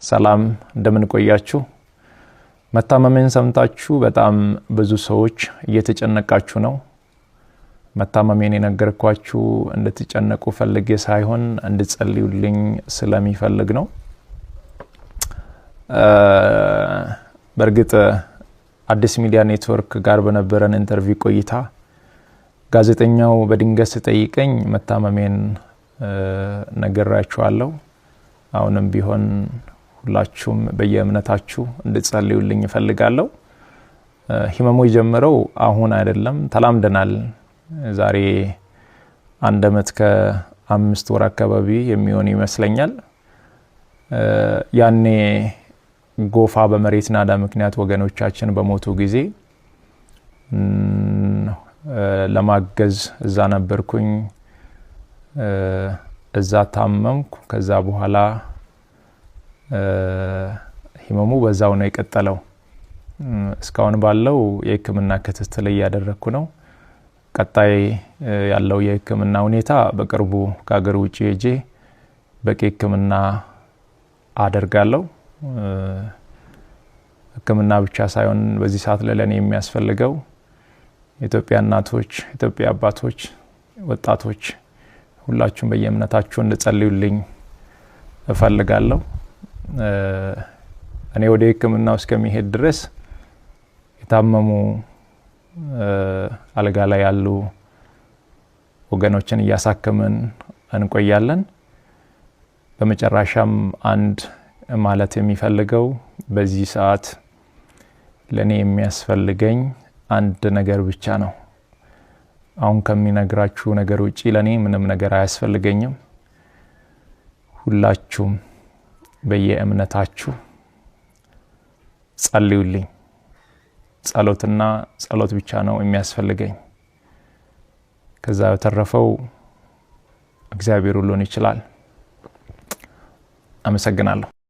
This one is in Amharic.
ሰላም እንደምን ቆያችሁ? መታመሜን ሰምታችሁ በጣም ብዙ ሰዎች እየተጨነቃችሁ ነው። መታመሜን የነገርኳችሁ እንድትጨነቁ ፈልጌ ሳይሆን እንድትጸልዩልኝ ስለሚፈልግ ነው። በርግጥ አዲስ ሚዲያ ኔትወርክ ጋር በነበረን ኢንተርቪው ቆይታ ጋዜጠኛው በድንገት ሲጠይቀኝ መታመሜን ነግራችኋለሁ። አሁንም ቢሆን ሁላችሁም በየእምነታችሁ እንድትጸልዩልኝ እፈልጋለሁ። ህመሙ የጀመረው አሁን አይደለም፣ ተላምደናል። ዛሬ 1 ዓመት ከ5 ወር አካባቢ የሚሆን ይመስለኛል። ያኔ ጎፋ በመሬት ናዳ ምክንያት ወገኖቻችን በሞቱ ጊዜ ለማገዝ እዛ ነበርኩኝ። እዛ ታመምኩ። ከዛ በኋላ ህመሙ በዛው ነው የቀጠለው። እስካሁን ባለው የህክምና ክትትል እያደረኩ ነው። ቀጣይ ያለው የህክምና ሁኔታ በቅርቡ ከሀገር ውጪ ሄጄ በቂ ህክምና አደርጋለሁ። ህክምና ብቻ ሳይሆን በዚህ ሰዓት ለኔ የሚያስፈልገው ኢትዮጵያ እናቶች፣ ኢትዮጵያ አባቶች፣ ወጣቶች ሁላችሁም በየእምነታችሁ እንድትጸልዩልኝ እፈልጋለሁ። እኔ ወደ ህክምናው እስከሚሄድ ድረስ የታመሙ አልጋ ላይ ያሉ ወገኖችን እያሳከምን እንቆያለን። በመጨረሻም አንድ ማለት የሚፈልገው በዚህ ሰዓት ለኔ የሚያስፈልገኝ አንድ ነገር ብቻ ነው። አሁን ከሚነግራችሁ ነገር ውጪ ለኔ ምንም ነገር አያስፈልገኝም። ሁላችሁም በየእምነታችሁ ጸልዩልኝ። ጸሎትና ጸሎት ብቻ ነው የሚያስፈልገኝ። ከዛ በተረፈው እግዚአብሔር ሁሉን ይችላል። አመሰግናለሁ።